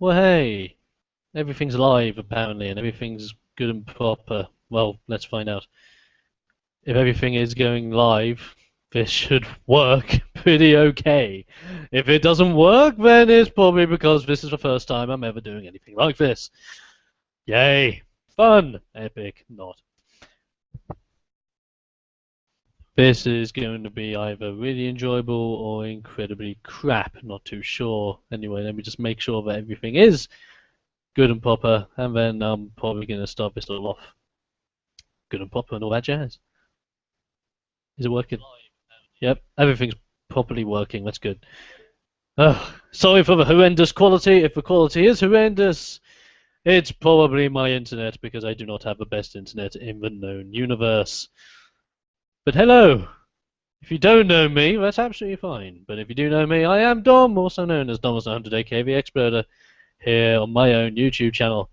Well, hey, everything's live apparently, and everything's good and proper. Well, let's find out. If everything is going live, this should work pretty okay. If it doesn't work, then it's probably because this is the first time I'm ever doing anything like this. Yay! Fun! Epic. Not. This is going to be either really enjoyable or incredibly crap. Not too sure. Anyway, let me just make sure that everything is good and proper, and then I'm probably going to start this all off good and proper and all that jazz. Is it working? Yep, everything's properly working. That's good. Sorry for the horrendous quality. If the quality is horrendous, it's probably my internet because I do not have the best internet in the known universe. But hello! If you don't know me, that's absolutely fine. But if you do know me, I am Dom, also known as Domos 100 aka the Exploder, here on my own YouTube channel.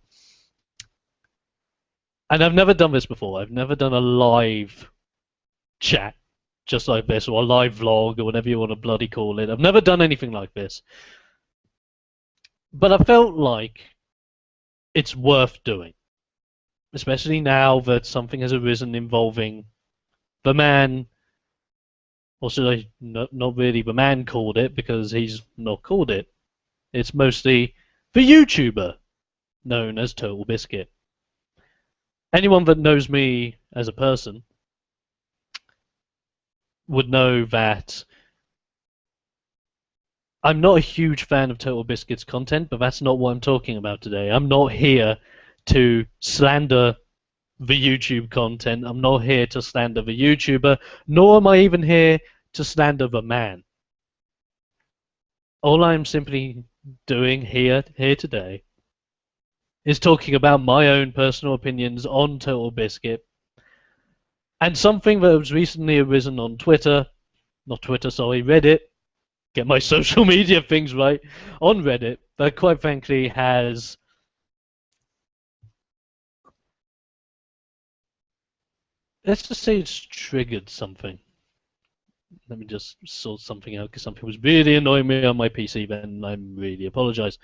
And I've never done this before. I've never done a live chat just like this, or a live vlog, or whatever you want to bloody call it. I've never done anything like this. But I felt like it's worth doing. Especially now that something has arisen involving the man, or should I, not really the man called it, because he's not called it. It's mostly the YouTuber known as Toal Biscuit. Anyone that knows me as a person would know that I'm not a huge fan of Total Biscuit's content, but that's not what I'm talking about today. I'm not here to slander the YouTube content. I'm not here to slander the YouTuber, nor am I even here to slander the man. All I'm simply doing here today is talking about my own personal opinions on Total Biscuit and something that has recently arisen on Twitter, not Twitter, sorry, Reddit, get my social media things right, on Reddit, that quite frankly has let's just say it's triggered something. Let me just sort something out because something was really annoying me on my PC, then I really apologize.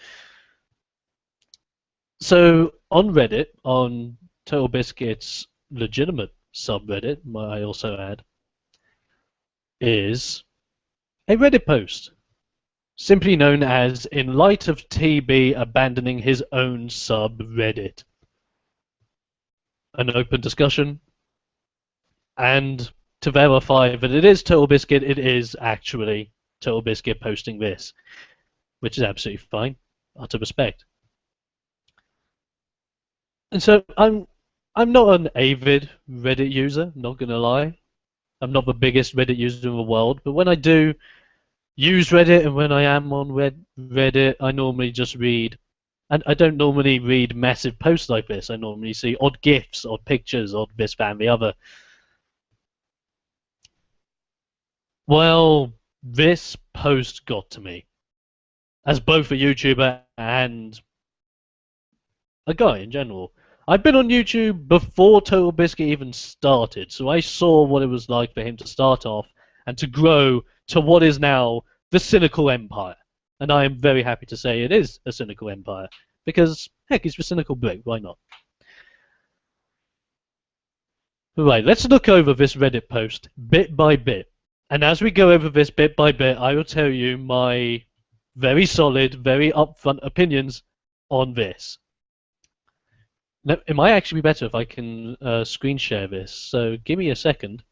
So on Reddit, on Total Biscuit's legitimate subreddit, I also add, is a Reddit post, simply known as "In light of TB abandoning his own subreddit." An open discussion, and to verify that it is Total Biscuit, it is actually Total Biscuit posting this, which is absolutely fine, utter respect. And so I'm not an avid Reddit user, not gonna lie. I'm not the biggest Reddit user in the world, but when I do use Reddit and when I am on Reddit, I normally just read, and I don't normally read massive posts like this. I normally see odd GIFs, odd pictures, odd this, that, and the other. Well, this post got to me, as both a YouTuber and a guy in general. I've been on YouTube before Total Biscuit even started, so I saw what it was like for him to start off and to grow to what is now the cynical empire. And I am very happy to say it is a cynical empire, because heck, he's the cynical brick, why not? Right, let's look over this Reddit post bit by bit. And as we go over this bit by bit, I will tell you my very solid, very upfront opinions on this. Now, it might actually be better if I can screen share this, so give me a second.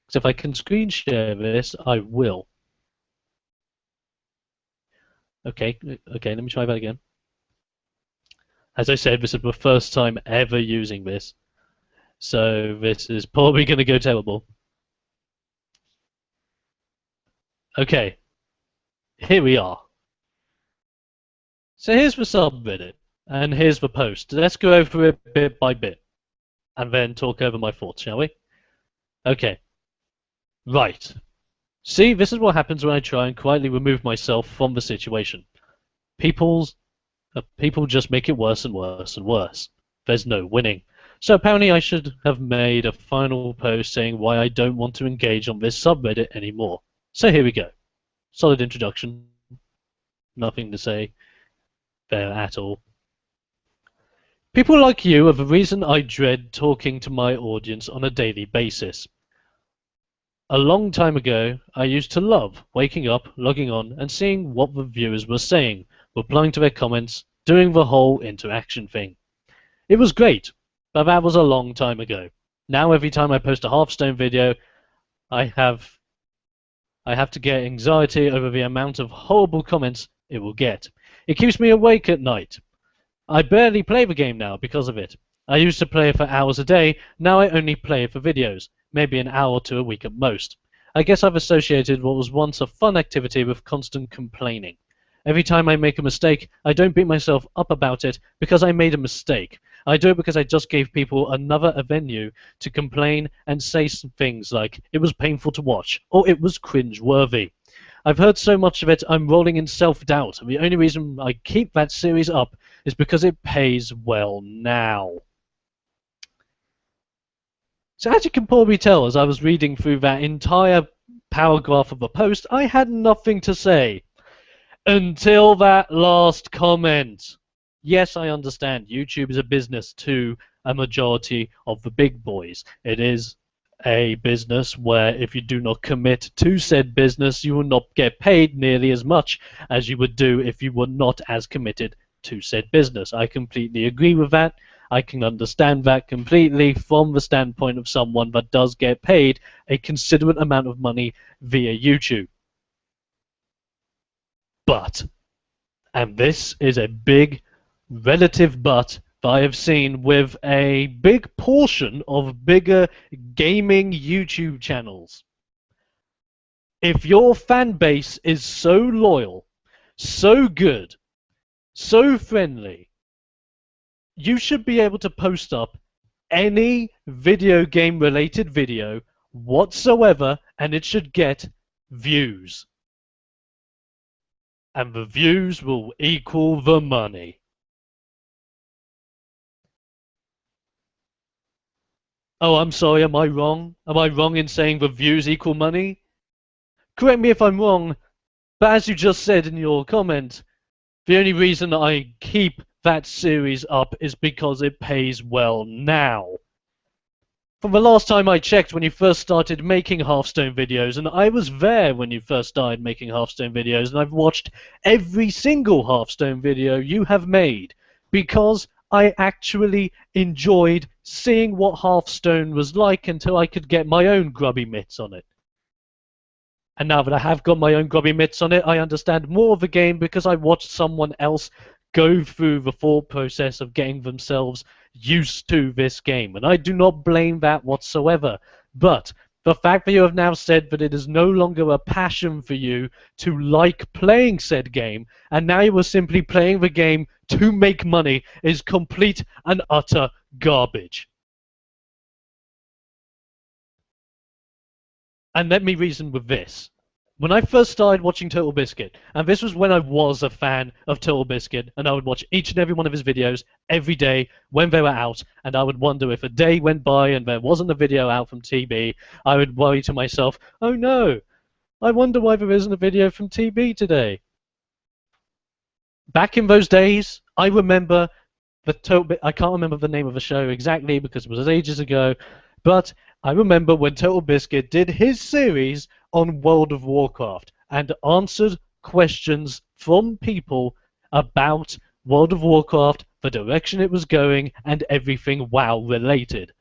Because if I can screen share this, I will. Okay, let me try that again. As I said, this is my first time ever using this, so this is probably going to go terrible. Okay, here we are. So here's the subreddit, and here's the post. Let's go over it bit by bit, and then talk over my thoughts, shall we? Okay. Right. See, this is what happens when I try and quietly remove myself from the situation. People just make it worse and worse and worse. There's no winning. So apparently I should have made a final post saying why I don't want to engage on this subreddit anymore. So here we go. Solid introduction. Nothing to say. there at all. People like you are the reason I dread talking to my audience on a daily basis. A long time ago, I used to love waking up, logging on, and seeing what the viewers were saying, replying to their comments, doing the whole interaction thing. It was great, but that was a long time ago. Now every time I post a Hearthstone video, I have to get anxiety over the amount of horrible comments it will get. It keeps me awake at night. I barely play the game now because of it. I used to play it for hours a day, now I only play it for videos, maybe an hour or two a week at most. I guess I've associated what was once a fun activity with constant complaining. Every time I make a mistake, I don't beat myself up about it because I made a mistake. I do it because I just gave people another avenue to complain and say some things like, it was painful to watch, or it was cringe-worthy. I've heard so much of it, I'm rolling in self-doubt, and the only reason I keep that series up is because it pays well now. So as you can probably tell, as I was reading through that entire paragraph of the post, I had nothing to say. Until that last comment. Yes, I understand. YouTube is a business to a majority of the big boys. It is a business where if you do not commit to said business, you will not get paid nearly as much as you would do if you were not as committed to said business. I completely agree with that. I can understand that completely from the standpoint of someone that does get paid a considerate amount of money via YouTube. But, and this is a big relative but that I have seen with a big portion of bigger gaming YouTube channels. If your fan base is so loyal, so good, so friendly, you should be able to post up any video game related video whatsoever and it should get views. And the views will equal the money. Oh, I'm sorry, am I wrong? Am I wrong in saying the views equal money? Correct me if I'm wrong, but as you just said in your comment, the only reason I keep that series up is because it pays well now. From the last time I checked when you first started making Hearthstone videos, and I was there when you first started making Hearthstone videos, and I've watched every single Hearthstone video you have made, because I actually enjoyed seeing what Hearthstone was like until I could get my own grubby mitts on it. And now that I have got my own grubby mitts on it, I understand more of the game because I watched someone else go through the thought process of getting themselves used to this game. And I do not blame that whatsoever. But the fact that you have now said that it is no longer a passion for you to like playing said game, and now you are simply playing the game to make money, is complete and utter garbage. And let me reason with this. When I first started watching Toal Biscuit, and this was when I was a fan of Toal Biscuit, and I would watch each and every one of his videos every day when they were out, and I would wonder if a day went by and there wasn't a video out from TB, I would worry to myself, oh no, I wonder why there isn't a video from TB today. Back in those days, I remember I can't remember the name of the show exactly because it was ages ago, but I remember when Toal Biscuit did his series on World of Warcraft and answered questions from people about World of Warcraft, the direction it was going, and everything WoW related.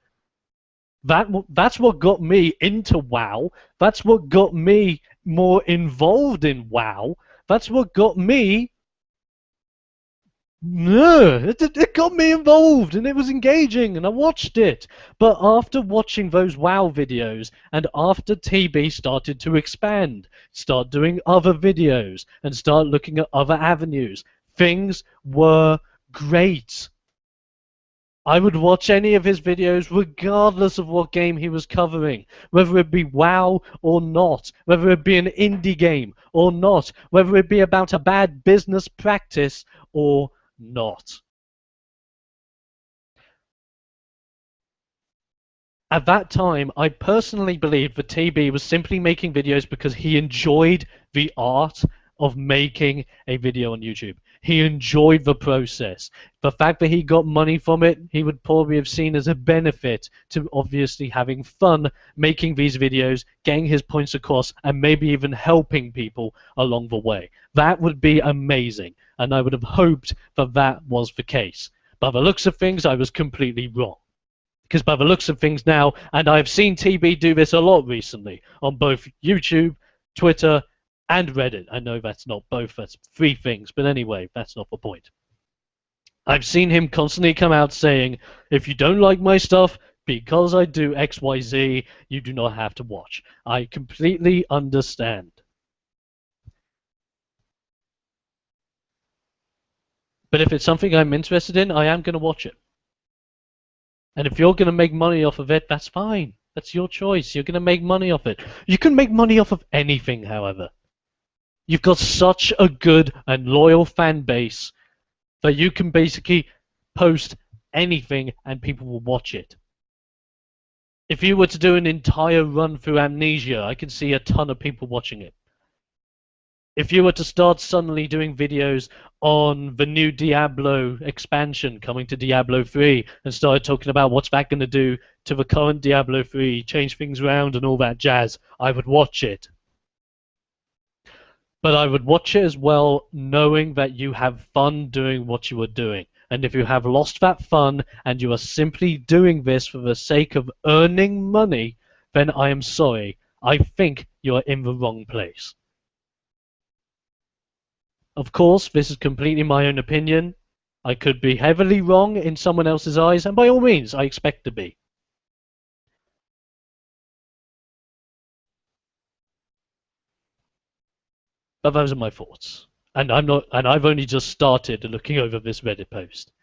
That's what got me into WoW. That's what got me more involved in WoW. That's what got me... It got me involved and it was engaging and I watched it. But after watching those WoW videos and after TB started to expand, start doing other videos and start looking at other avenues, things were great. I would watch any of his videos regardless of what game he was covering, whether it be WoW or not, whether it be an indie game or not, whether it be about a bad business practice or not. At that time, I personally believed that TB was simply making videos because he enjoyed the art of making a video on YouTube. He enjoyed the process. The fact that he got money from it, he would probably have seen as a benefit to obviously having fun making these videos, getting his points across, and maybe even helping people along the way. That would be amazing, and I would have hoped that that was the case. By the looks of things, I was completely wrong. Because by the looks of things now, and I've seen TB do this a lot recently on both YouTube, Twitter, and Reddit. I know that's not both, that's three things, but anyway, that's not the point. I've seen him constantly come out saying, if you don't like my stuff, because I do XYZ, you do not have to watch. I completely understand. But if it's something I'm interested in, I am going to watch it. And if you're going to make money off of it, that's fine. That's your choice. You're going to make money off it. You can make money off of anything, however. You've got such a good and loyal fan base that you can basically post anything and people will watch it. If you were to do an entire run through Amnesia, I could see a ton of people watching it. If you were to start suddenly doing videos on the new Diablo expansion coming to Diablo 3 and started talking about what's that going to do to the current Diablo 3, change things around and all that jazz, I would watch it. But I would watch it as well knowing that you have fun doing what you are doing. And if you have lost that fun and you are simply doing this for the sake of earning money, then I am sorry. I think you are in the wrong place. Of course, this is completely my own opinion. I could be heavily wrong in someone else's eyes, and by all means, I expect to be. But those are my thoughts. And I've only just started looking over this Reddit post.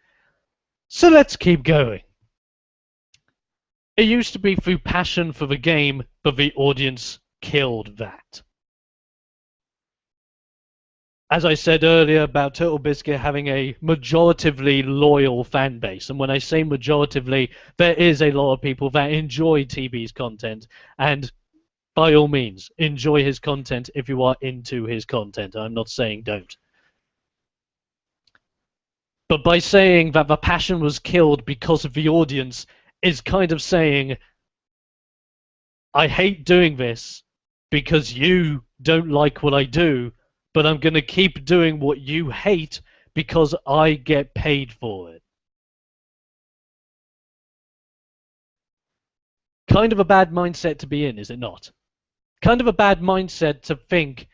So let's keep going. It used to be through passion for the game, but the audience killed that. As I said earlier about Toal Biscuit having a majoritively loyal fan base, and when I say majoritively, there is a lot of people that enjoy TB's content, and by all means, enjoy his content if you are into his content. I'm not saying don't. But by saying that the passion was killed because of the audience is kind of saying, I hate doing this because you don't like what I do, but I'm going to keep doing what you hate because I get paid for it. Kind of a bad mindset to be in, is it not? Kind of a bad mindset to think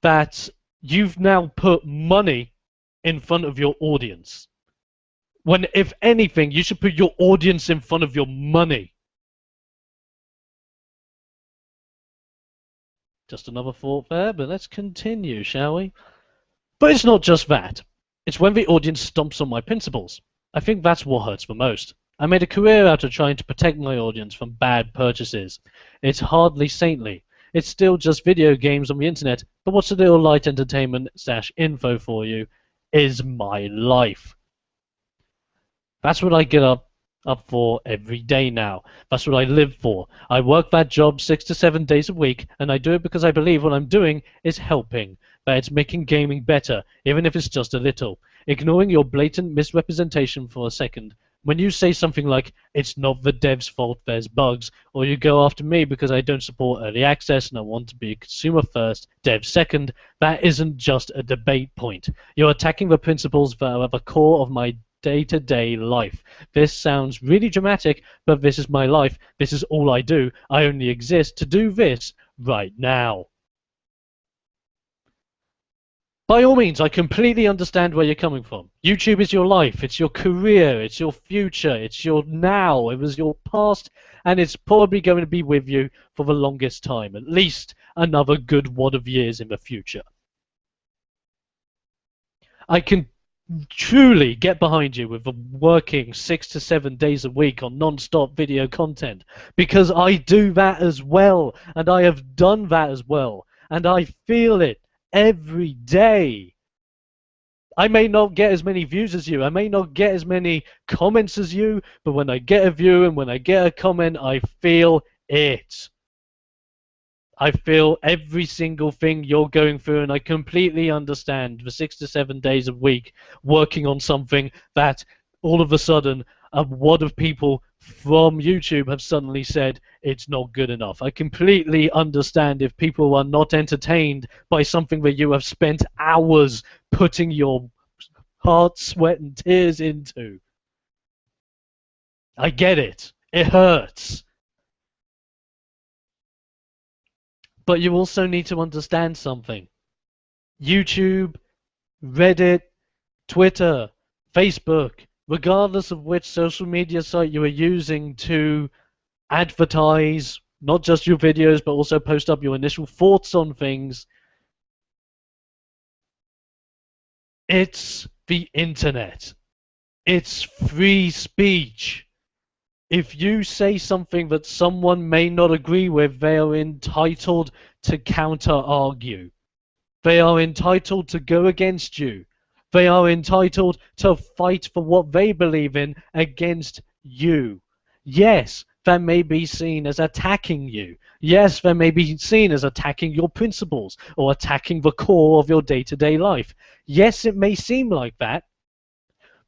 that you've now put money in front of your audience. When, if anything, you should put your audience in front of your money. Just another thought there, but let's continue, shall we? But it's not just that. It's when the audience stomps on my principles. I think that's what hurts the most. I made a career out of trying to protect my audience from bad purchases. It's hardly saintly. It's still just video games on the internet, but what's a little light entertainment / info for you is my life. That's what I get up for every day now. That's what I live for. I work that job 6 to 7 days a week, and I do it because I believe what I'm doing is helping, that it's making gaming better, even if it's just a little. Ignoring your blatant misrepresentation for a second, when you say something like, it's not the dev's fault there's bugs, or you go after me because I don't support early access and I want to be consumer first, dev second, that isn't just a debate point. You're attacking the principles that are at the core of my day-to-day life. This sounds really dramatic, but this is my life. This is all I do. I only exist to do this right now. By all means, I completely understand where you're coming from. YouTube is your life, it's your career, it's your future, it's your now, it was your past, and it's probably going to be with you for the longest time, at least another good wad of years in the future. I can truly get behind you with the working 6 to 7 days a week on non-stop video content, because I do that as well, and I have done that as well, and I feel it every day. I may not get as many views as you, I may not get as many comments as you, but when I get a view and when I get a comment, I feel it. I feel every single thing you're going through, and I completely understand the 6 to 7 days a week working on something that all of a sudden a wad of people from YouTube have suddenly said it's not good enough. I completely understand if people are not entertained by something that you have spent hours putting your heart, sweat, and tears into. I get it. It hurts. But you also need to understand something. YouTube, Reddit, Twitter, Facebook, regardless of which social media site you are using to advertise not just your videos but also post up your initial thoughts on things, it's the internet. It's free speech. If you say something that someone may not agree with, they are entitled to counter-argue. They are entitled to go against you. They are entitled to fight for what they believe in against you. Yes, that may be seen as attacking you. Yes, that may be seen as attacking your principles or attacking the core of your day-to-day life. Yes, it may seem like that.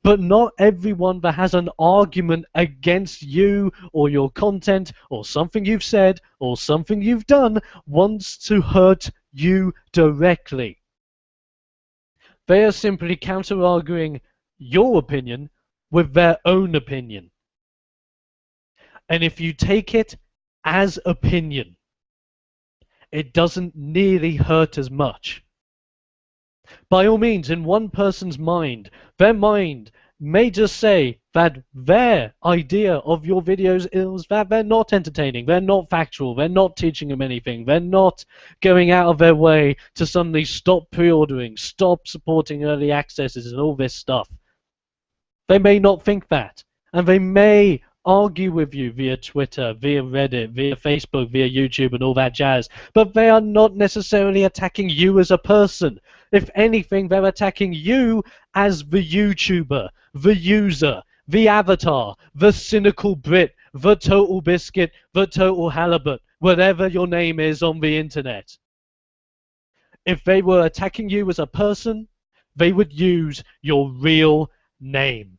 But not everyone that has an argument against you or your content or something you've said or something you've done wants to hurt you directly. They are simply counter-arguing your opinion with their own opinion. And if you take it as opinion, it doesn't nearly hurt as much. By all means, in one person's mind, their mind may just say that their idea of your videos is that they're not entertaining, they're not factual, they're not teaching them anything, they're not going out of their way to suddenly stop pre-ordering, stop supporting early accesses and all this stuff. They may not think that, and they may argue with you via Twitter, via Reddit, via Facebook, via YouTube and all that jazz, but they are not necessarily attacking you as a person. If anything, they're attacking you as the YouTuber, the user, the avatar, the cynical Brit, the Total Biscuit, the Total Halibut, whatever your name is on the internet. If they were attacking you as a person, they would use your real name.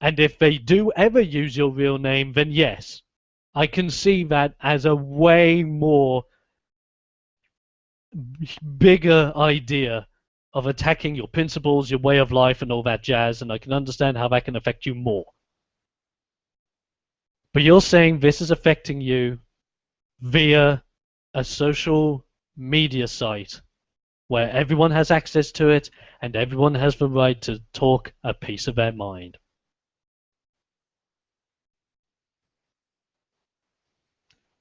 And if they do ever use your real name, then yes, I can see that as a way more bigger idea of attacking your principles, your way of life, and all that jazz, and I can understand how that can affect you more. But you're saying this is affecting you via a social media site where everyone has access to it and everyone has the right to talk a piece of their mind.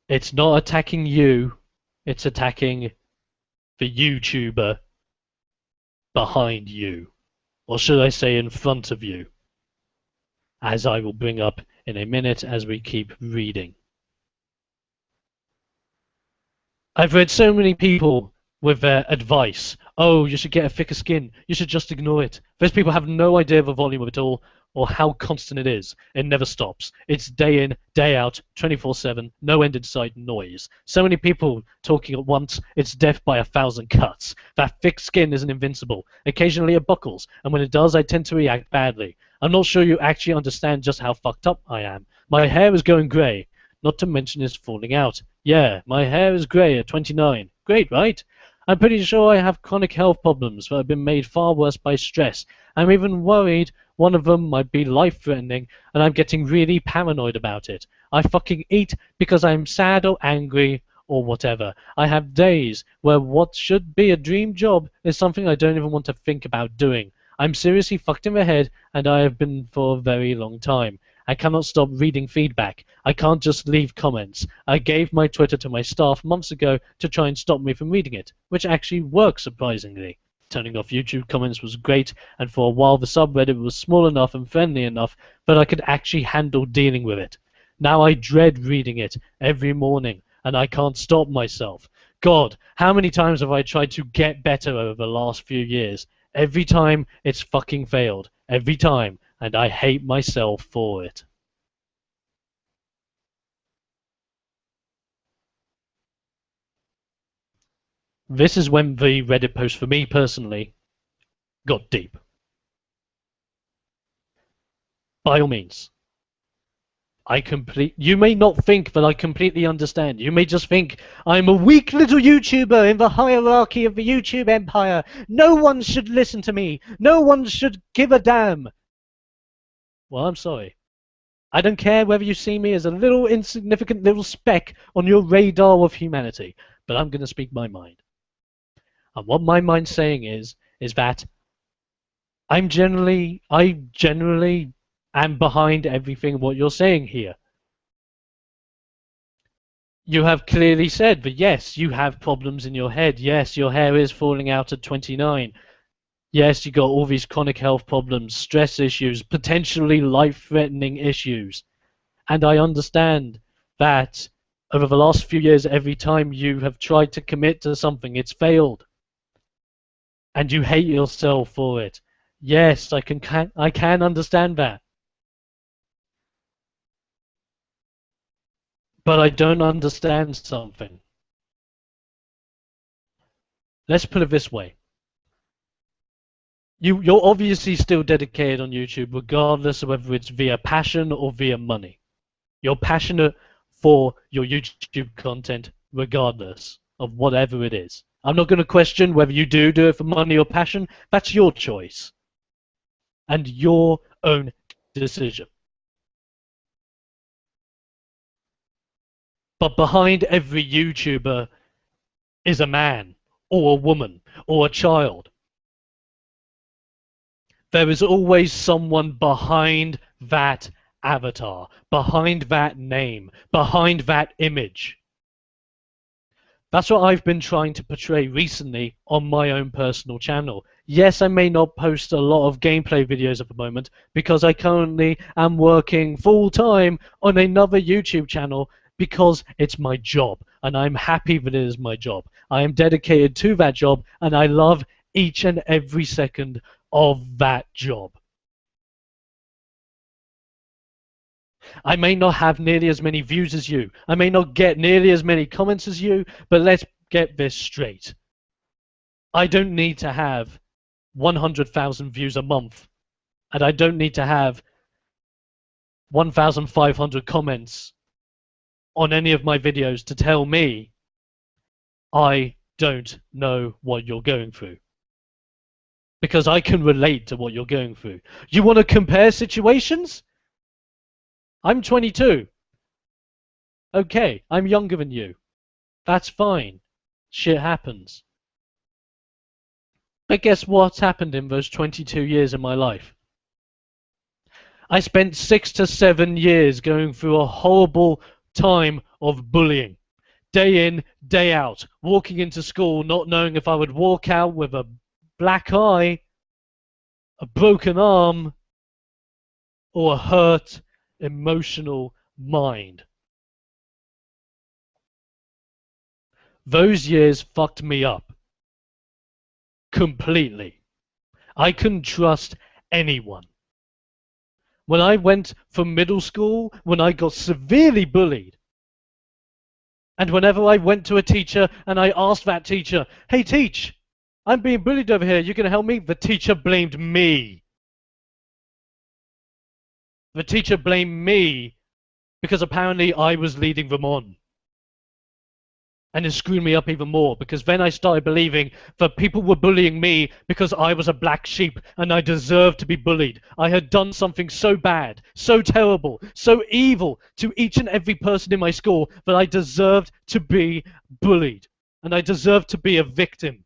It's not attacking you, it's attacking the YouTuber behind you. Or should I say in front of you? As I will bring up in a minute as we keep reading. I've read so many people with their advice. Oh, you should get a thicker skin. You should just ignore it. Those people have no idea of the volume of it all or how constant it is. It never stops. It's day in, day out, 24/7, no end in sight noise. So many people talking at once, it's death by 1,000 cuts. That thick skin isn't invincible. Occasionally it buckles, and when it does, I tend to react badly. I'm not sure you actually understand just how fucked up I am. My hair is going grey, not to mention it's falling out. Yeah, my hair is grey at 29. Great, right? I'm pretty sure I have chronic health problems that have been made far worse by stress. I'm even worried one of them might be life-threatening, and I'm getting really paranoid about it. I fucking eat because I'm sad or angry or whatever. I have days where what should be a dream job is something I don't even want to think about doing. I'm seriously fucked in the head, and I have been for a very long time. I cannot stop reading feedback. I can't just leave comments. I gave my Twitter to my staff months ago to try and stop me from reading it, which actually worked surprisingly. Turning off YouTube comments was great, and for a while the subreddit was small enough and friendly enough that I could actually handle dealing with it. Now I dread reading it every morning, and I can't stop myself. God, how many times have I tried to get better over the last few years? Every time it's fucking failed. Every time. And I hate myself for it. This is when the Reddit post for me personally got deep. By all means, you may not think that I completely understand. You may just think I'm a weak little YouTuber in the hierarchy of the YouTube empire. No one should listen to me. No one should give a damn. Well, I'm sorry. I don't care whether you see me as a little insignificant little speck on your radar of humanity, but I'm going to speak my mind. And what my mind's saying is that I generally am behind everything what you're saying here. You have clearly said that yes, you have problems in your head. Yes, your hair is falling out at 29. Yes, you got all these chronic health problems, stress issues, potentially life-threatening issues. And I understand that over the last few years, every time you have tried to commit to something, it's failed. And you hate yourself for it. Yes, I can understand that. But I don't understand something. Let's put it this way. You're obviously still dedicated on YouTube, regardless of whether it's via passion or via money. You're passionate for your YouTube content, regardless of whatever it is. I'm not going to question whether you do it for money or passion. That's your choice and your own decision. But behind every YouTuber is a man or a woman or a child. There is always someone behind that avatar, behind that name, behind that image. That's what I've been trying to portray recently on my own personal channel. Yes, I may not post a lot of gameplay videos at the moment because I currently am working full-time on another YouTube channel because it's my job and I'm happy that it is my job. I am dedicated to that job and I love each and every second of that job. I may not have nearly as many views as you. I may not get nearly as many comments as you, but let's get this straight. I don't need to have 100,000 views a month, and I don't need to have 1,500 comments on any of my videos to tell me I don't know what you're going through. Because I can relate to what you're going through. You want to compare situations? I'm 22. Okay, I'm younger than you. That's fine. Shit happens. But guess what's happened in those 22 years in my life? I spent 6 to 7 years going through a horrible time of bullying. Day in, day out. Walking into school, not knowing if I would walk out with a black eye, a broken arm, or a hurt, emotional mind. Those years fucked me up. Completely. I couldn't trust anyone. When I went from middle school, when I got severely bullied, and whenever I went to a teacher and I asked that teacher, hey teach, I'm being bullied over here, you can help me? The teacher blamed me. The teacher blamed me because apparently I was leading them on. And it screwed me up even more because then I started believing that people were bullying me because I was a black sheep and I deserved to be bullied. I had done something so bad, so terrible, so evil to each and every person in my school that I deserved to be bullied and I deserved to be a victim.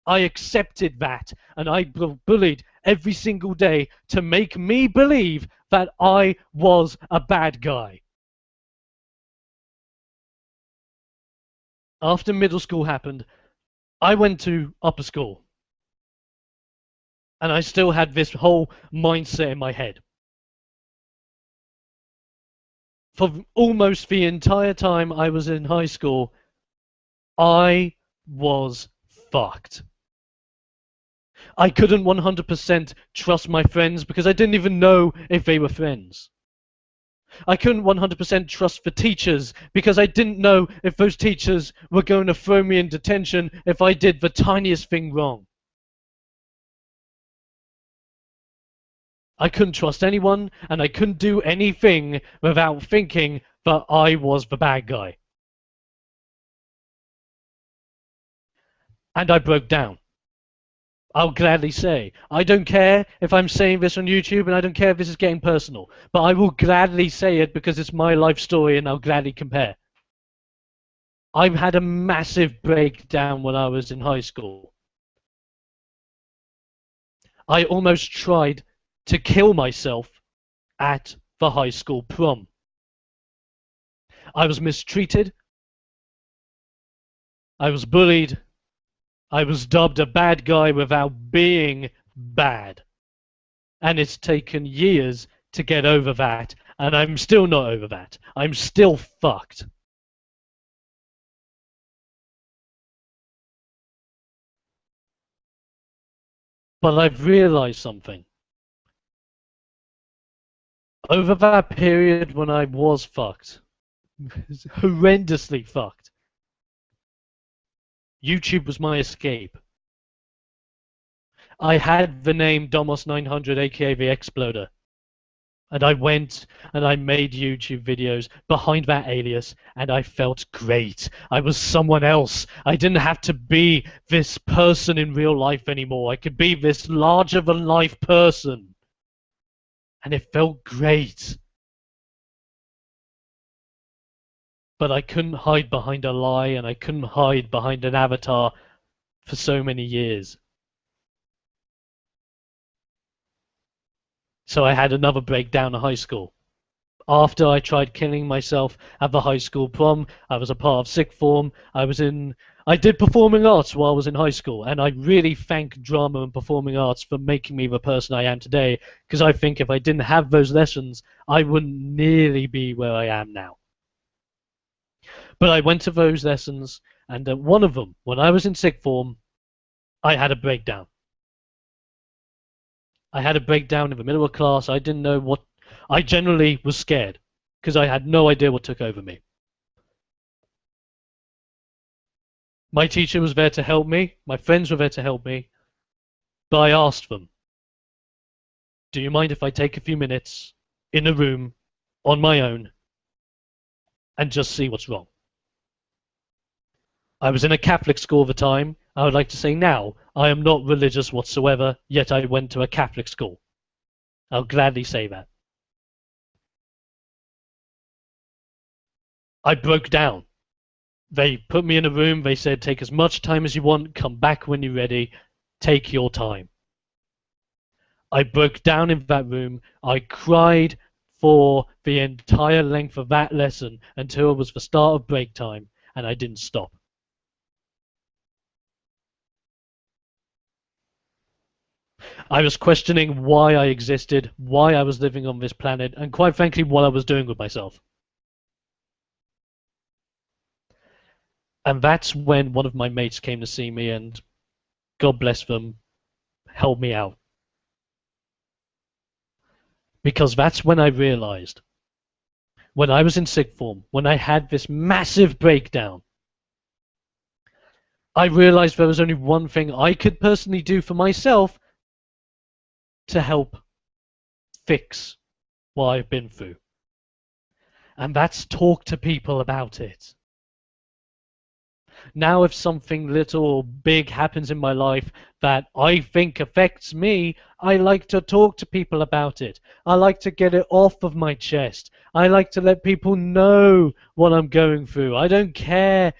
I accepted that and I bullied every single day to make me believe that I was a bad guy. After middle school happened, I went to upper school. And I still had this whole mindset in my head. For almost the entire time I was in high school, I was fucked. I couldn't 100% trust my friends because I didn't even know if they were friends. I couldn't 100% trust the teachers because I didn't know if those teachers were going to throw me in detention if I did the tiniest thing wrong. I couldn't trust anyone, and I couldn't do anything without thinking that I was the bad guy. And I broke down. I'll gladly say. I don't care if I'm saying this on YouTube, and I don't care if this is getting personal, but I will gladly say it because it's my life story and I'll gladly compare. I've had a massive breakdown when I was in high school. I almost tried to kill myself at the high school prom. I was mistreated. I was bullied. I was dubbed a bad guy without being bad. And it's taken years to get over that, and I'm still not over that. I'm still fucked. But I've realized something. Over that period when I was fucked, horrendously fucked, YouTube was my escape. I had the name Domos 900, aka the Exploder. And I went and I made YouTube videos behind that alias, and I felt great. I was someone else. I didn't have to be this person in real life anymore. I could be this larger than life person. And it felt great. But I couldn't hide behind a lie, and I couldn't hide behind an avatar for so many years. So I had another breakdown in high school. After I tried killing myself at the high school prom, I was a part of sixth form. I did performing arts while I was in high school, and I really thank drama and performing arts for making me the person I am today, because I think if I didn't have those lessons, I wouldn't nearly be where I am now. But I went to those lessons, and at one of them, when I was in sixth form, I had a breakdown. I had a breakdown in the middle of class. I didn't know what. I generally was scared because I had no idea what took over me. My teacher was there to help me. My friends were there to help me. But I asked them, do you mind if I take a few minutes in a room on my own and just see what's wrong? I was in a Catholic school at the time. I would like to say now, I am not religious whatsoever, yet I went to a Catholic school. I'll gladly say that. I broke down. They put me in a room, they said, take as much time as you want, come back when you're ready, take your time. I broke down in that room. I cried for the entire length of that lesson until it was the start of break time, and I didn't stop. I was questioning why I existed, why I was living on this planet, and quite frankly, what I was doing with myself. And that's when one of my mates came to see me, and God bless them, helped me out. Because that's when I realized, when I was in sixth form, when I had this massive breakdown, I realized there was only one thing I could personally do for myself to help fix what I've been through. And that's talk to people about it. Now if something little or big happens in my life that I think affects me, I like to talk to people about it. I like to get it off of my chest. I like to let people know what I'm going through. I don't care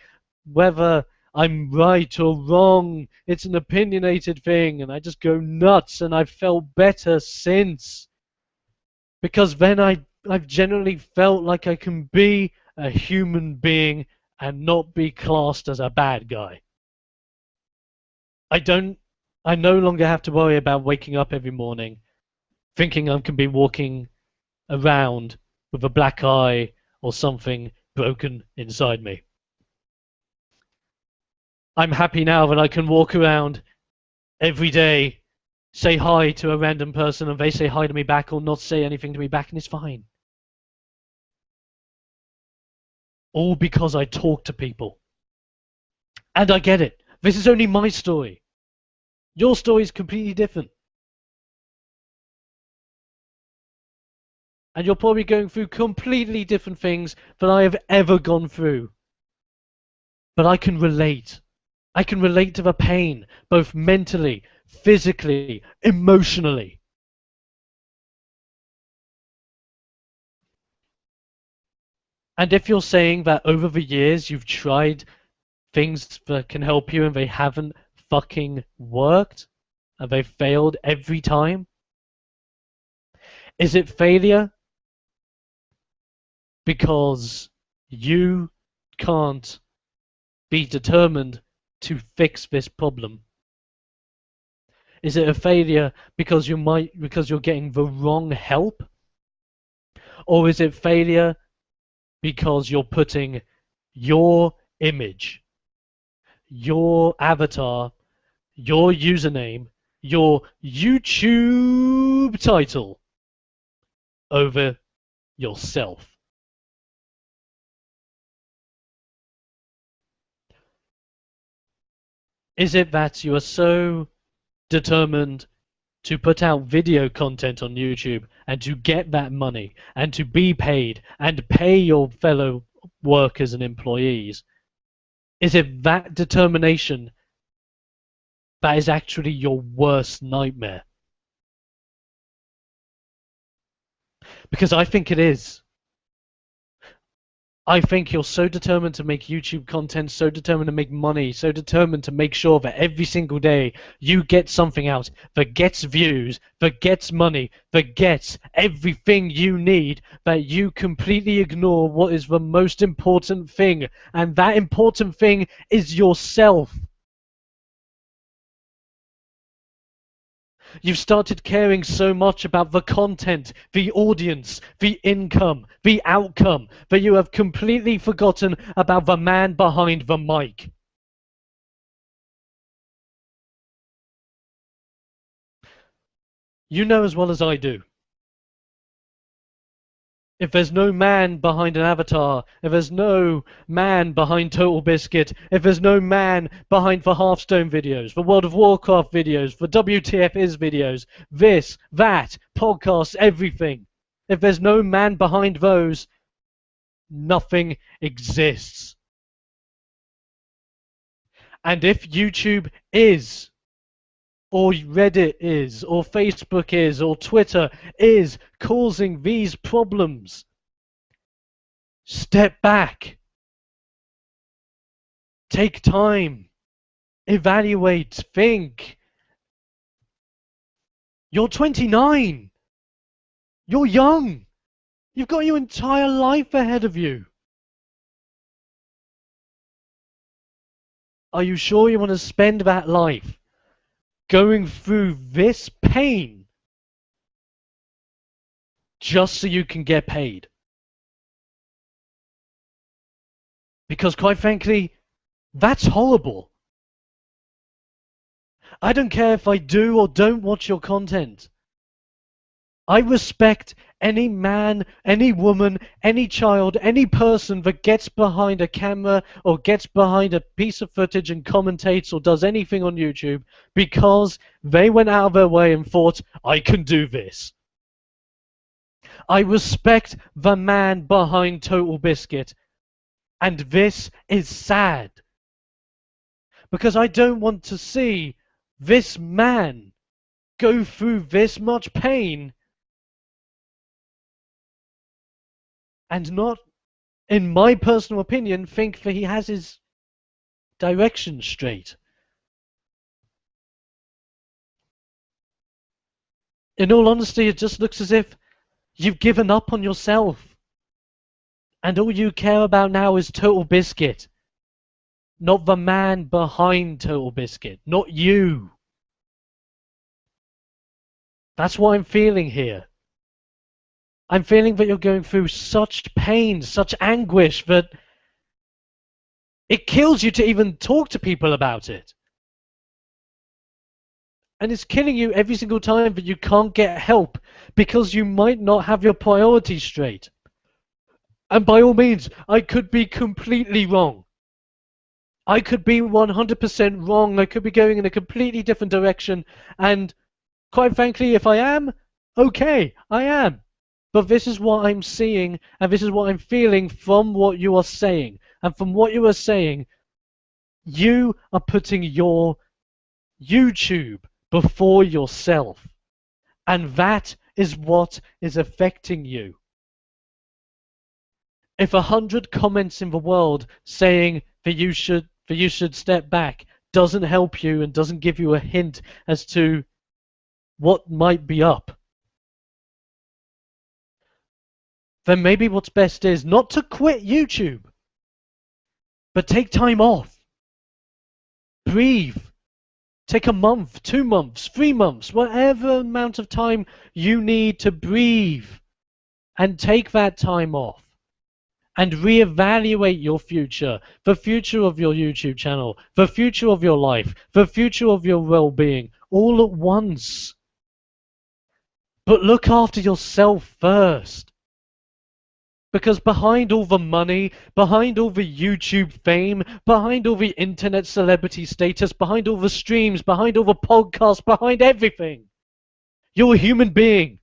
whether I'm right or wrong. It's an opinionated thing, and I just go nuts, and I've felt better since. Because then I've generally felt like I can be a human being and not be classed as a bad guy. I no longer have to worry about waking up every morning thinking I can be walking around with a black eye or something broken inside me. I'm happy now that I can walk around every day, say hi to a random person, and they say hi to me back or not say anything to me back, and it's fine. all because I talk to people. And I get it. This is only my story. Your story is completely different. And you're probably going through completely different things than I have ever gone through. But I can relate. I can relate to the pain, both mentally, physically, emotionally. And if you're saying that over the years you've tried things that can help you and they haven't fucking worked, and they failed every time, is it failure because you can't be determined to fix this problem? Is it a failure because you're getting the wrong help? Or is it failure because you're putting your image, your avatar, your username, your YouTube title over yourself? Is it that you are so determined to put out video content on YouTube and to get that money and to be paid and pay your fellow workers and employees? Is it that determination that is actually your worst nightmare? Because I think it is. I think you're so determined to make YouTube content, so determined to make money, so determined to make sure that every single day you get something out that gets views, that gets money, that gets everything you need, that you completely ignore what is the most important thing. And that important thing is yourself. You've started caring so much about the content, the audience, the income, the outcome, that you have completely forgotten about the man behind the mic. You know as well as I do. If there's no man behind an avatar, if there's no man behind Total Biscuit, if there's no man behind the Hearthstone videos, the World of Warcraft videos, the WTF is videos, this, that, podcasts, everything, if there's no man behind those, nothing exists. And if YouTube is, or Reddit is, or Facebook is, or Twitter is causing these problems, step back. Take time. Evaluate. Think. You're 29. You're young. You've got your entire life ahead of you. Are you sure you want to spend that life going through this pain just so you can get paid? Because quite frankly, that's horrible. I don't care if I do or don't watch your content. I respect any man, any woman, any child, any person that gets behind a camera or gets behind a piece of footage and commentates or does anything on YouTube because they went out of their way and thought, I can do this. I respect the man behind Total Biscuit. And this is sad. Because I don't want to see this man go through this much pain and not, in my personal opinion, think that he has his direction straight. In all honesty, it just looks as if you've given up on yourself. And all you care about now is Total Biscuit. Not the man behind Total Biscuit. Not you. That's what I'm feeling here. I'm feeling that you're going through such pain, such anguish, that it kills you to even talk to people about it. And it's killing you every single time that you can't get help because you might not have your priorities straight. And by all means, I could be completely wrong. I could be 100% wrong. I could be going in a completely different direction. And quite frankly, if I am, okay, I am. But this is what I'm seeing, and this is what I'm feeling from what you are saying. And from what you are saying, you are putting your YouTube before yourself. And that is what is affecting you. If 100 comments in the world saying that you should step back doesn't help you and doesn't give you a hint as to what might be up, then maybe what's best is not to quit YouTube, but take time off. Breathe. Take a month, 2 months, 3 months, whatever amount of time you need to breathe, and take that time off. And reevaluate your future, the future of your YouTube channel, the future of your life, the future of your well-being, all at once. But look after yourself first. Because behind all the money, behind all the YouTube fame, behind all the internet celebrity status, behind all the streams, behind all the podcasts, behind everything, you're a human being.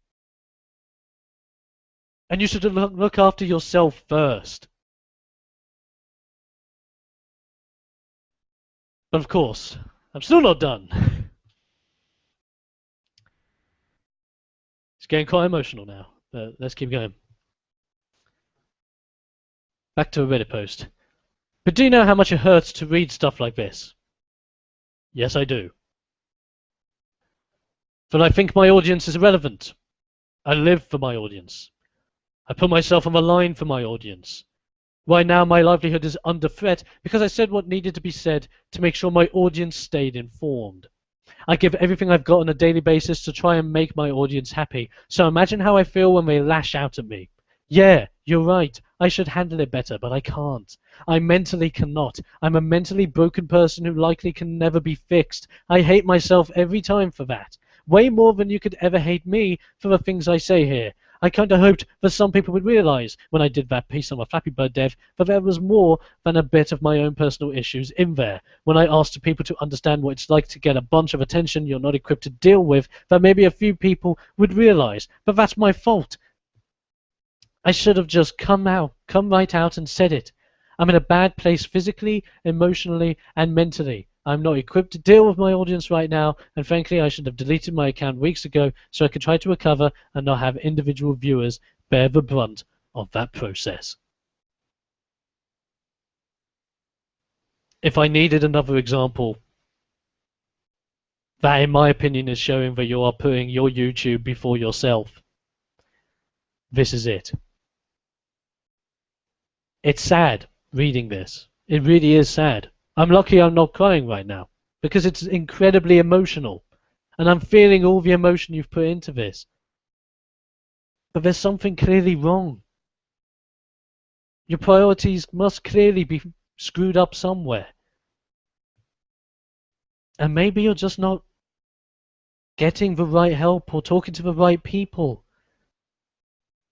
And you should look after yourself first. But of course, I'm still not done. It's getting quite emotional now, but let's keep going. Back to a Reddit post. But do you know how much it hurts to read stuff like this? Yes, I do. But I think my audience is irrelevant. I live for my audience. I put myself on the line for my audience. Right now, my livelihood is under threat because I said what needed to be said to make sure my audience stayed informed. I give everything I've got on a daily basis to try and make my audience happy. So imagine how I feel when they lash out at me. Yeah, you're right. I should handle it better, but I can't. I mentally cannot. I'm a mentally broken person who likely can never be fixed. I hate myself every time for that. Way more than you could ever hate me for the things I say here. I kind of hoped that some people would realize when I did that piece on my Flappy Bird dev that there was more than a bit of my own personal issues in there. When I asked people to understand what it's like to get a bunch of attention you're not equipped to deal with, that maybe a few people would realize that that's my fault. I should have just come right out and said it. I'm in a bad place physically, emotionally, and mentally. I'm not equipped to deal with my audience right now, and frankly, I should have deleted my account weeks ago so I could try to recover and not have individual viewers bear the brunt of that process. If I needed another example, that in my opinion is showing that you are putting your YouTube before yourself, this is it. It's sad reading this. It really is sad. I'm lucky I'm not crying right now because it's incredibly emotional and I'm feeling all the emotion you've put into this. But there's something clearly wrong. Your priorities must clearly be screwed up somewhere. And maybe you're just not getting the right help or talking to the right people.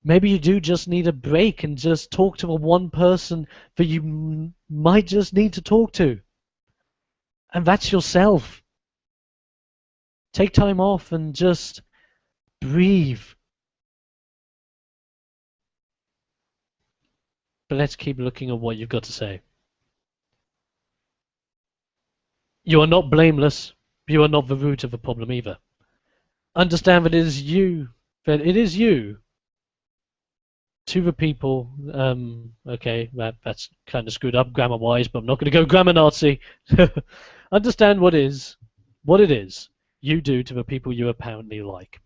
Maybe you do just need a break and just talk to the one person that you might just need to talk to. And that's yourself. Take time off and just breathe. But let's keep looking at what you've got to say. You are not blameless. You are not the root of the problem either. Understand that it is you. To the people, okay, that's kind of screwed up grammar-wise, but I'm not going to go grammar Nazi. Understand what it is you do to the people you apparently like.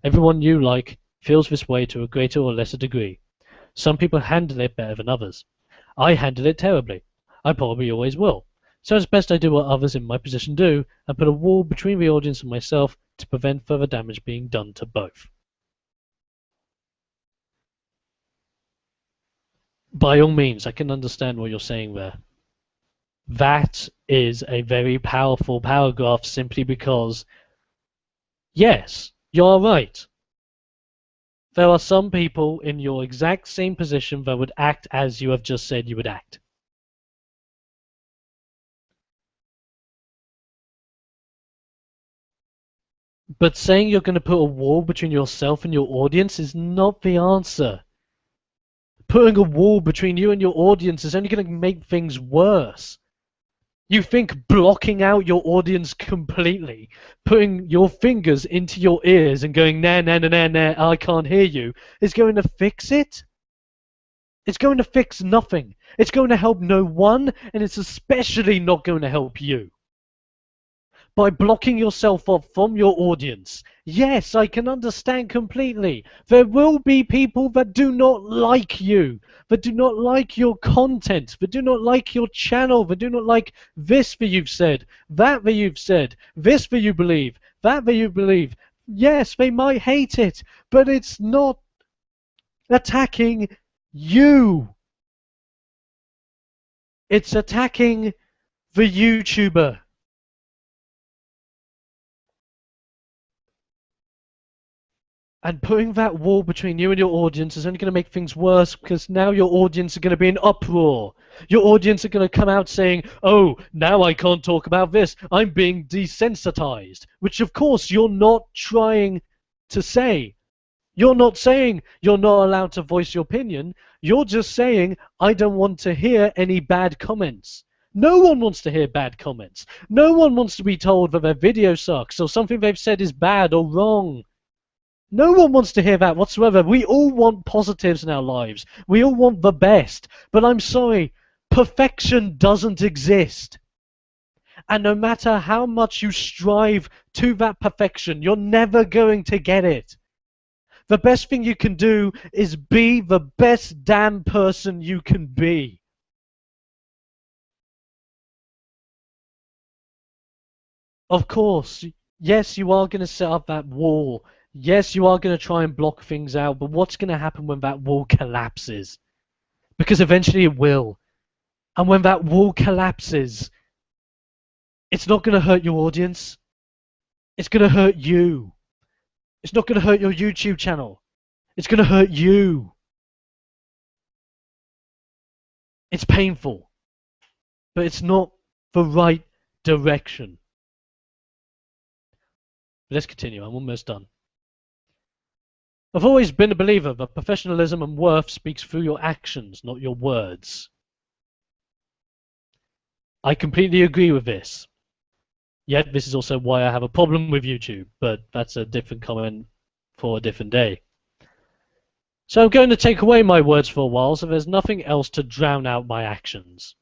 Everyone you like feels this way to a greater or lesser degree. Some people handle it better than others. I handle it terribly. I probably always will. So it's best I do what others in my position do and put a wall between the audience and myself to prevent further damage being done to both. By all means, I can understand what you're saying there. That is a very powerful paragraph simply because, yes, you're right. There are some people in your exact same position that would act as you have just said you would act. But saying you're going to put a wall between yourself and your audience is not the answer. Putting a wall between you and your audience is only going to make things worse. You think blocking out your audience completely, putting your fingers into your ears and going, nah, nah, nah, nah, nah, I can't hear you, is going to fix it? It's going to fix nothing. It's going to help no one, and it's especially not going to help you. By blocking yourself off from your audience. Yes, I can understand completely. There will be people that do not like you, that do not like your content, that do not like your channel, that do not like this that you've said, that you've said, this that you believe, that you believe. Yes, they might hate it, but it's not attacking you. It's attacking the YouTuber. And putting that wall between you and your audience is only going to make things worse, because now your audience are going to be in uproar. Your audience are going to come out saying, oh, now I can't talk about this. I'm being desensitized. Which, of course, you're not trying to say. You're not saying you're not allowed to voice your opinion. You're just saying, I don't want to hear any bad comments. No one wants to hear bad comments. No one wants to be told that their video sucks or something they've said is bad or wrong. No one wants to hear that whatsoever. We all want positives in our lives. We all want the best. But I'm sorry, perfection doesn't exist. And no matter how much you strive to that perfection, you're never going to get it. The best thing you can do is be the best damn person you can be. Of course, yes, you are going to set up that wall. Yes, you are going to try and block things out, but what's going to happen when that wall collapses? Because eventually it will. And when that wall collapses, it's not going to hurt your audience. It's going to hurt you. It's not going to hurt your YouTube channel. It's going to hurt you. It's painful, but it's not the right direction. Let's continue. I'm almost done. I've always been a believer that professionalism and worth speaks through your actions, not your words. I completely agree with this. Yet this is also why I have a problem with YouTube, but that's a different comment for a different day. So I'm going to take away my words for a while, so there's nothing else to drown out my actions.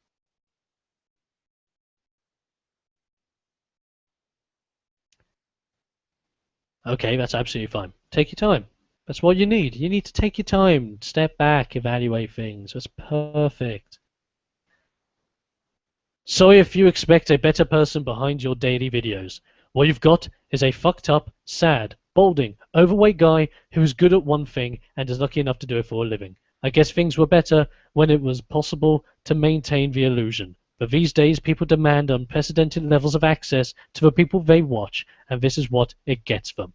Okay, that's absolutely fine. Take your time. That's what you need. You need to take your time, step back, evaluate things. That's perfect. Sorry if you expect a better person behind your daily videos. What you've got is a fucked up, sad, balding, overweight guy who is good at one thing and is lucky enough to do it for a living. I guess things were better when it was possible to maintain the illusion. But these days people demand unprecedented levels of access to the people they watch, and this is what it gets them.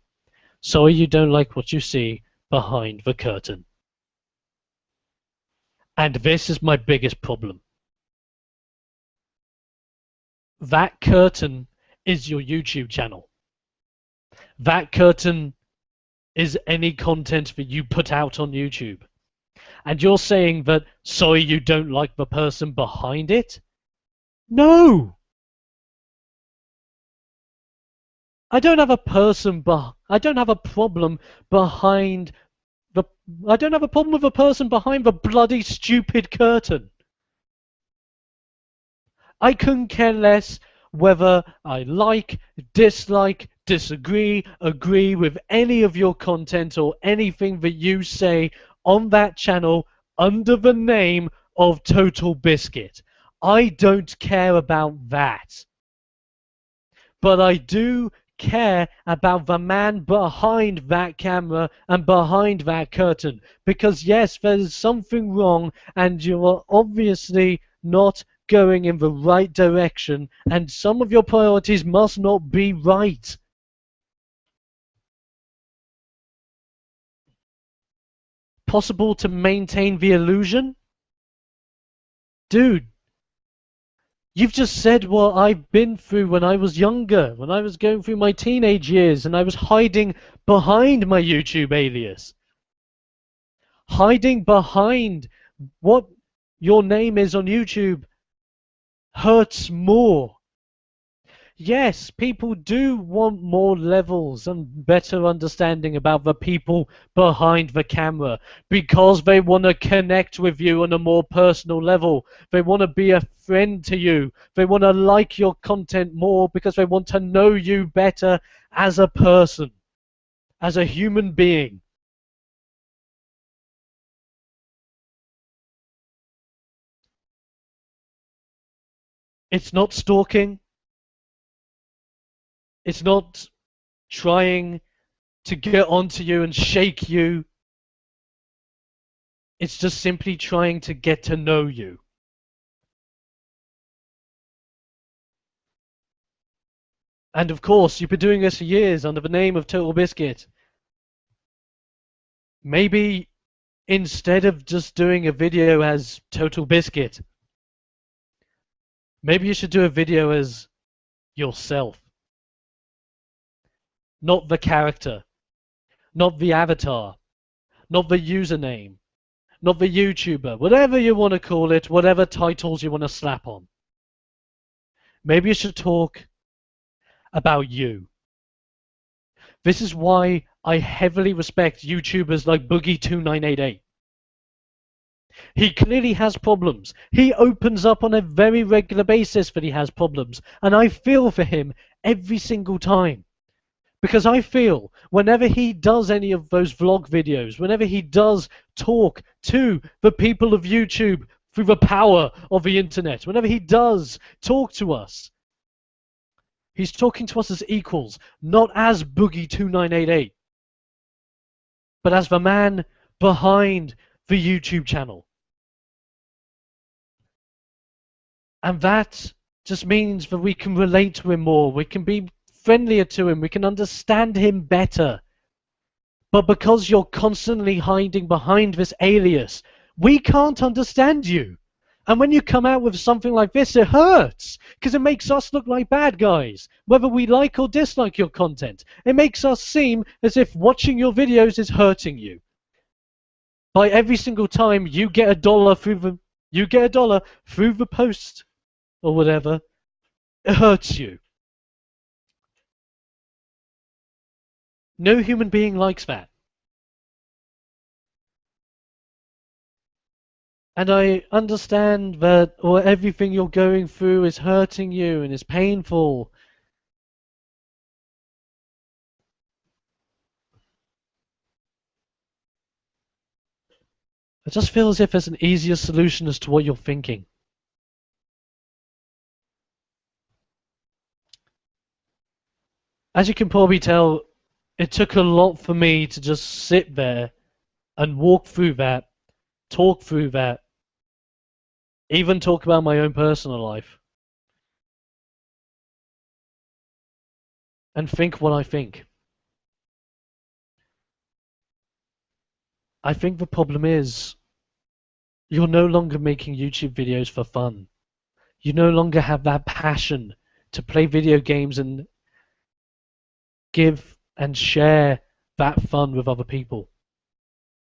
Sorry you don't like what you see behind the curtain. And this is my biggest problem. That curtain is your YouTube channel. That curtain is any content that you put out on YouTube. And you're saying that, sorry, you don't like the person behind it? No! I don't have a I don't have a problem behind the... I don't have a problem with a person behind the bloody stupid curtain. I couldn't care less whether I like, dislike, disagree, agree with any of your content or anything that you say on that channel under the name of Total Biscuit. I don't care about that. But I do care about the man behind that camera and behind that curtain. Because yes, there's something wrong and you are obviously not going in the right direction, and some of your priorities must not be right. impossible to maintain the illusion? Dude, you've just said what I've been through when I was younger, when I was going through my teenage years and I was hiding behind my YouTube alias. Hiding behind what your name is on YouTube hurts more. Yes, people do want more levels and better understanding about the people behind the camera because they want to connect with you on a more personal level. They want to be a friend to you. They want to like your content more because they want to know you better as a person, as a human being. It's not stalking. It's not trying to get onto you and shake you. It's just simply trying to get to know you. And of course, you've been doing this for years under the name of Total Biscuit. Maybe instead of just doing a video as Total Biscuit, maybe you should do a video as yourself. Not the character, not the avatar, not the username, not the YouTuber, whatever you want to call it, whatever titles you want to slap on. Maybe you should talk about you. This is why I heavily respect YouTubers like Boogie2988. He clearly has problems. He opens up on a very regular basis that he has problems, and I feel for him every single time. Because I feel whenever he does any of those vlog videos, whenever he does talk to the people of YouTube through the power of the internet, whenever he does talk to us, he's talking to us as equals, not as Boogie2988, but as the man behind the YouTube channel. And that just means that we can relate to him more, we can be friendlier to him, we can understand him better. But because you're constantly hiding behind this alias, we can't understand you. And when you come out with something like this, it hurts, because it makes us look like bad guys, whether we like or dislike your content. It makes us seem as if watching your videos is hurting you. By every single time you get $1 through the post or whatever, it hurts you. No human being likes that. And I understand that everything you're going through is hurting you and is painful. I just feel as if there's an easier solution as to what you're thinking. As you can probably tell, it took a lot for me to just sit there and walk through that, talk through that, even talk about my own personal life, and think what I think. I think the problem is you're no longer making YouTube videos for fun. You no longer have that passion to play video games and give and share that fun with other people.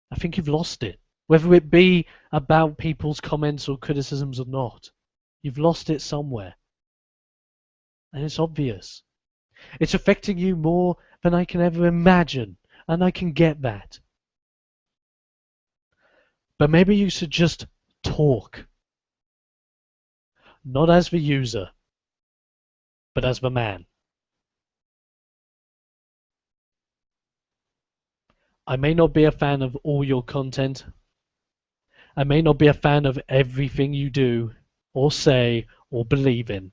I think you've lost it. Whether it be about people's comments or criticisms or not, you've lost it somewhere. And it's obvious. It's affecting you more than I can ever imagine, and I can get that. But maybe you should just talk. Not as the user, but as the man. I may not be a fan of all your content. I may not be a fan of everything you do, or say, or believe in.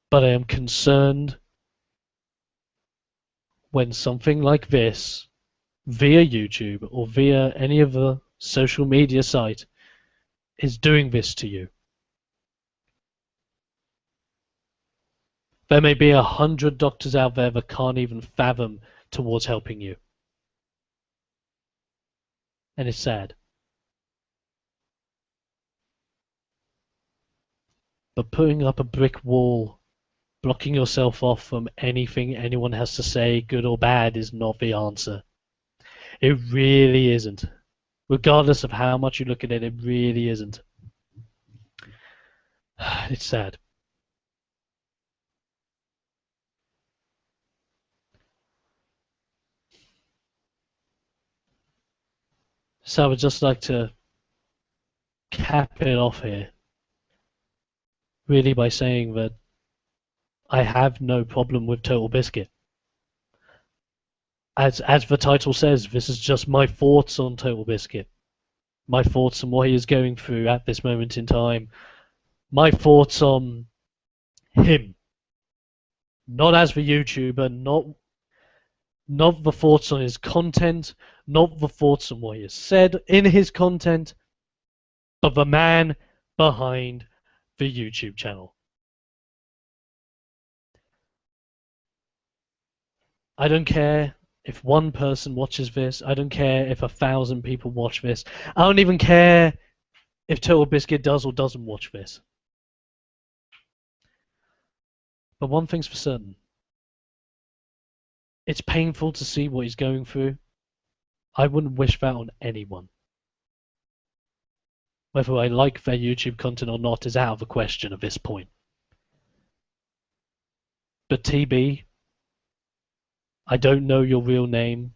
But I am concerned when something like this, via YouTube or via any other social media site, is doing this to you. There may be 100 doctors out there that can't even fathom towards helping you. And it's sad. But putting up a brick wall, blocking yourself off from anything anyone has to say, good or bad, is not the answer. It really isn't. Regardless of how much you look at it, it really isn't. It's sad. So I would just like to cap it off here, really by saying that I have no problem with Total Biscuit. As the title says, this is just my thoughts on Total Biscuit. My thoughts on what he is going through at this moment in time. My thoughts on him. Not as the YouTuber, not the thoughts on his content, not the thoughts on what he has said in his content, but the man behind the YouTube channel. I don't care if one person watches this. I don't care if 1,000 people watch this. I don't even care if Total Biscuit does or doesn't watch this. But one thing's for certain. It's painful to see what he's going through. I wouldn't wish that on anyone. Whether I like their YouTube content or not is out of the question at this point. But TB, I don't know your real name,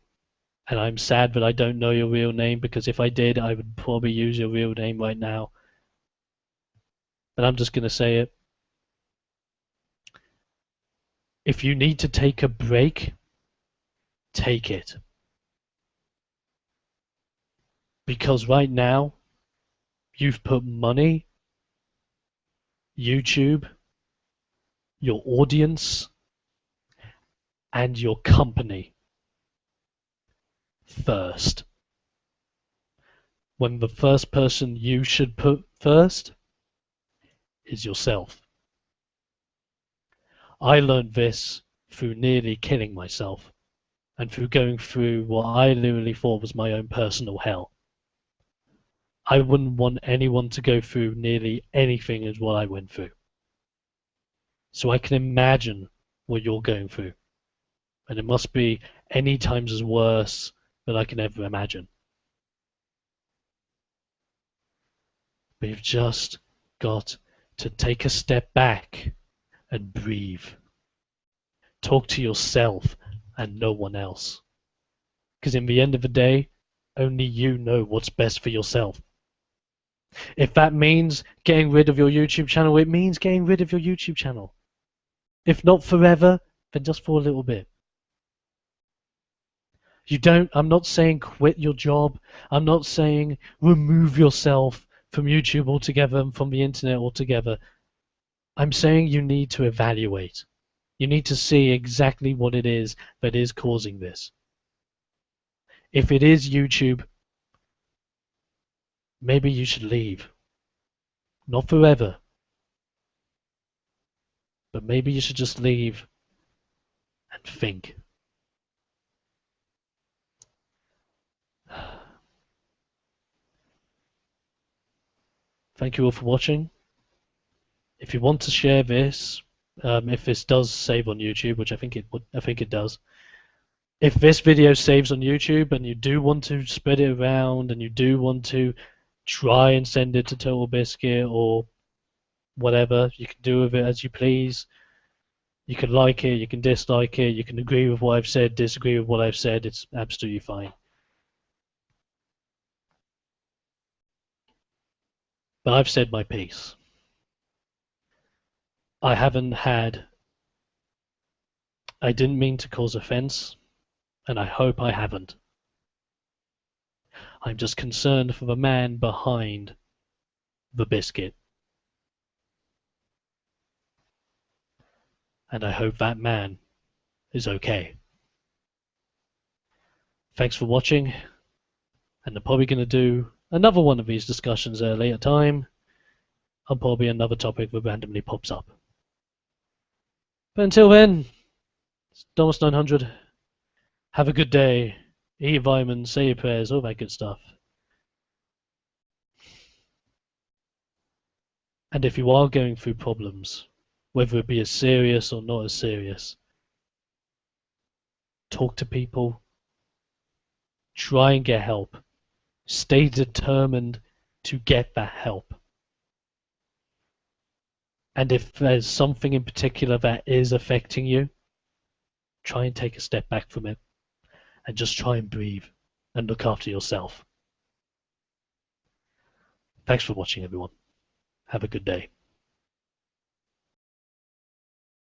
and I'm sad that I don't know your real name, because if I did, I would probably use your real name right now. But I'm just going to say it. If you need to take a break, take it. Because right now, you've put money, YouTube, your audience, and your company first. When the first person you should put first is yourself. I learned this through nearly killing myself, and through going through what I literally thought was my own personal hell. I wouldn't want anyone to go through nearly anything as what I went through. So I can imagine what you're going through. And it must be any times as worse than I can ever imagine. But you've just got to take a step back and breathe. Talk to yourself and no one else. Because in the end of the day, only you know what's best for yourself. If that means getting rid of your YouTube channel, it means getting rid of your YouTube channel. If not forever, then just for a little bit. I'm not saying quit your job. I'm not saying remove yourself from YouTube altogether and from the internet altogether. I'm saying you need to evaluate. You need to see exactly what it is that is causing this. If it is YouTube, maybe you should leave. Not forever. But maybe you should just leave and think. Thank you all for watching. If you want to share this, if this does save on YouTube, which I think it does. If this video saves on YouTube and you do want to spread it around and you do want to try and send it to Total Biscuit or whatever, you can do with it as you please. You can like it, you can dislike it, you can agree with what I've said, disagree with what I've said. It's absolutely fine. But I've said my piece. I didn't mean to cause offense, and I hope I haven't. I'm just concerned for the man behind the biscuit. And I hope that man is okay. Thanks for watching, and I'm probably going to do another one of these discussions at a later time on probably another topic that randomly pops up. But until then, it's Domos 900. Have a good day. Eat vitamins, say your prayers, all that good stuff. And if you are going through problems, whether it be as serious or not as serious, talk to people, try and get help, stay determined to get that help. And if there's something in particular that is affecting you, try and take a step back from it and just try and breathe and look after yourself. Thanks for watching, everyone. Have a good day.